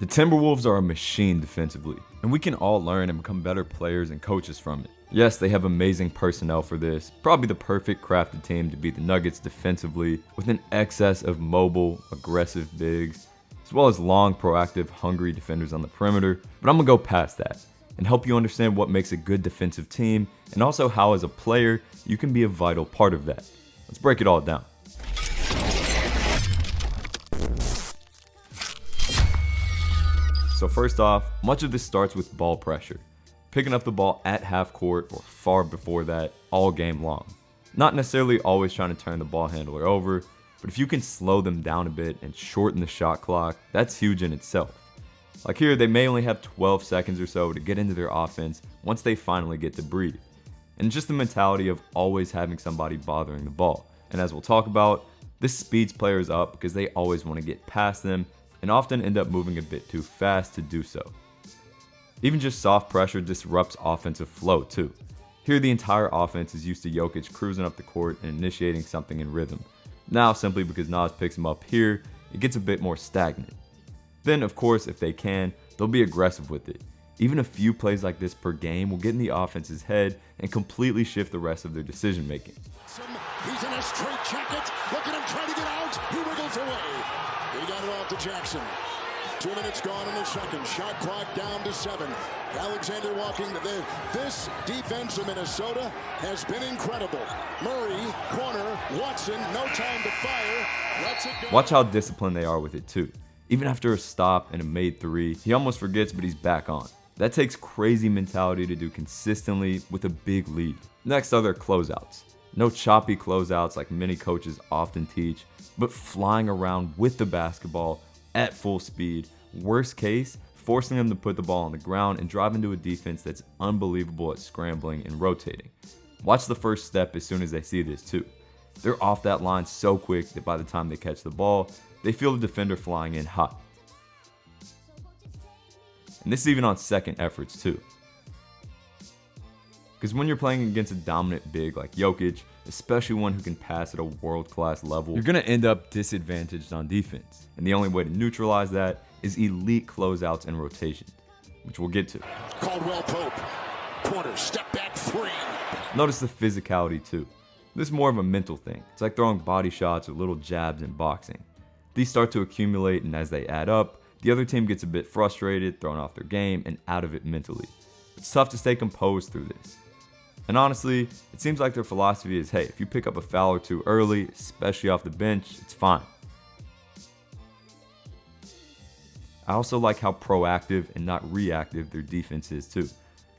The Timberwolves are a machine defensively, and we can all learn and become better players and coaches from it. Yes, they have amazing personnel for this, probably the perfect crafted team to beat the Nuggets defensively, with an excess of mobile, aggressive bigs, as well as long, proactive, hungry defenders on the perimeter. But I'm gonna go past that and help you understand what makes a good defensive team, and also how as a player, you can be a vital part of that. Let's break it all down. So first off, much of this starts with ball pressure. Picking up the ball at half court or far before that all game long. Not necessarily always trying to turn the ball handler over, but if you can slow them down a bit and shorten the shot clock, that's huge in itself. Like here, they may only have 12 seconds or so to get into their offense once they finally get to breathe. And just the mentality of always having somebody bothering the ball. And as we'll talk about, this speeds players up because they always want to get past them and often end up moving a bit too fast to do so. Even just soft pressure disrupts offensive flow too. Here the entire offense is used to Jokic cruising up the court and initiating something in rhythm. Now simply because Nas picks him up here, it gets a bit more stagnant. Then of course if they can, they'll be aggressive with it. Even a few plays like this per game will get in the offense's head and completely shift the rest of their decision making. He's in a straight jacket. Look at him trying to get out. He wiggles away. He got it off to Jackson. 2 minutes gone in the second. Shot clock down to 7. Alexander walking. This defense of Minnesota has been incredible. Murray, corner, Watson, no time to fire. Lets it go. Watch how disciplined they are with it too. Even after a stop and a made three, he almost forgets, but he's back on. That takes crazy mentality to do consistently with a big lead. Next are their closeouts. No choppy closeouts like many coaches often teach, but flying around with the basketball at full speed. Worst case, forcing them to put the ball on the ground and drive into a defense that's unbelievable at scrambling and rotating. Watch the first step as soon as they see this too. They're off that line so quick that by the time they catch the ball, they feel the defender flying in hot. And this is even on second efforts too. Because when you're playing against a dominant big like Jokic, especially one who can pass at a world-class level, you're going to end up disadvantaged on defense. And the only way to neutralize that is elite closeouts and rotations, which we'll get to. Caldwell Pope. Corner, step back 3. Notice the physicality too. This is more of a mental thing. It's like throwing body shots or little jabs in boxing. These start to accumulate, and as they add up, the other team gets a bit frustrated, thrown off their game, and out of it mentally. It's tough to stay composed through this. And honestly, it seems like their philosophy is, hey, if you pick up a foul or two early, especially off the bench, it's fine. I also like how proactive and not reactive their defense is too.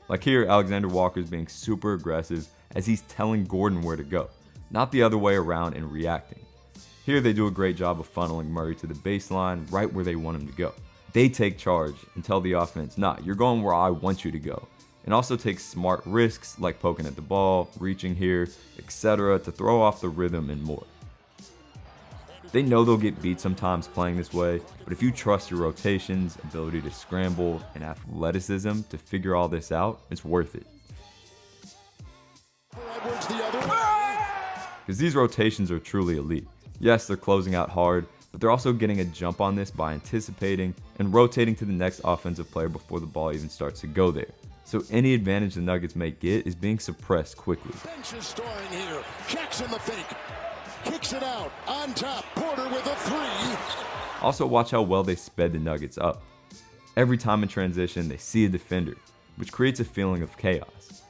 Like here, Alexander Walker's being super aggressive as he's telling Gordon where to go, not the other way around and reacting. Here they do a great job of funneling Murray to the baseline right where they want him to go. They take charge and tell the offense, nah, you're going where I want you to go. And also take smart risks like poking at the ball, reaching here, etc. to throw off the rhythm and more. They know they'll get beat sometimes playing this way, but if you trust your rotations, ability to scramble, and athleticism to figure all this out, it's worth it. Because these rotations are truly elite. Yes, they're closing out hard, but they're also getting a jump on this by anticipating and rotating to the next offensive player before the ball even starts to go there. So any advantage the Nuggets may get is being suppressed quickly. Bench is scoring here. Jackson the fake. Kicks it out. On top. Porter with a 3. Also watch how well they sped the Nuggets up. Every time in transition, they see a defender, which creates a feeling of chaos.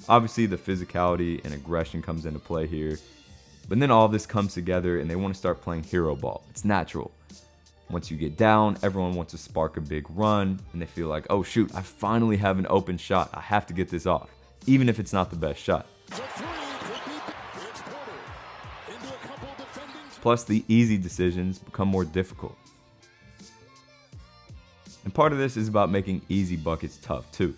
Obviously, the physicality and aggression comes into play here, but then all of this comes together and they want to start playing hero ball. It's natural. Once you get down, everyone wants to spark a big run, and they feel like, oh shoot, I finally have an open shot. I have to get this off, even if it's not the best shot. Plus, the easy decisions become more difficult. And part of this is about making easy buckets tough too.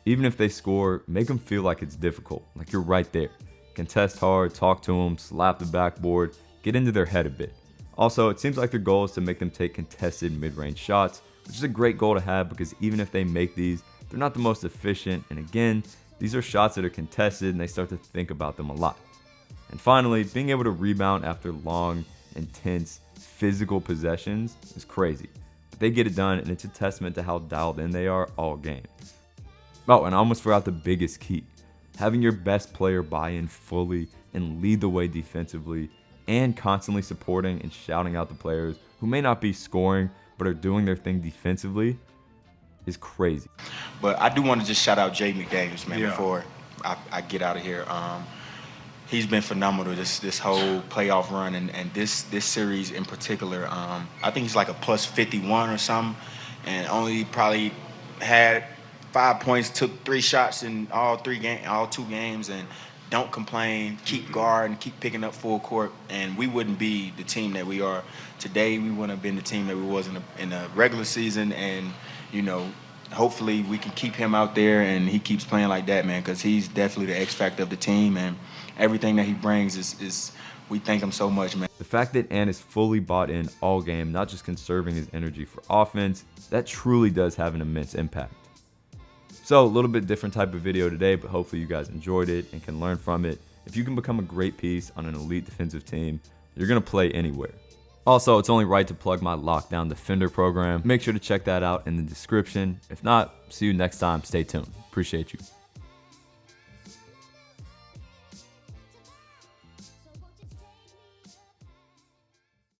Even if they score, make them feel like it's difficult, like you're right there. Contest hard, talk to them, slap the backboard, get into their head a bit. Also, it seems like their goal is to make them take contested mid-range shots, which is a great goal to have because even if they make these, they're not the most efficient, and again, these are shots that are contested and they start to think about them a lot. And finally, being able to rebound after long, intense, physical possessions is crazy. But They get it done, and it's a testament to how dialed in they are all game. Oh, and I almost forgot the biggest key. Having your best player buy in fully and lead the way defensively, and constantly supporting and shouting out the players who may not be scoring but are doing their thing defensively is crazy. But I do want to just shout out Jay McDaniels, man, before I get out of here. He's been phenomenal this whole playoff run and this series in particular. I think he's like a plus 51 or something, and only probably had 5 points, took 3 shots in all 2 games, and don't complain, keep guarding, keep picking up full court, and we wouldn't be the team that we are today. We wouldn't have been the team that we was in the regular season, and hopefully we can keep him out there and he keeps playing like that, man, because he's definitely the X factor of the team, and everything that he brings is we thank him so much, man. The fact that Ant is fully bought in all game, not just conserving his energy for offense, that truly does have an immense impact. So a little bit different type of video today, but hopefully you guys enjoyed it and can learn from it. If you can become a great piece on an elite defensive team, you're going to play anywhere. Also, it's only right to plug my Lockdown Defender program. Make sure to check that out in the description. If not, see you next time. Stay tuned. Appreciate you.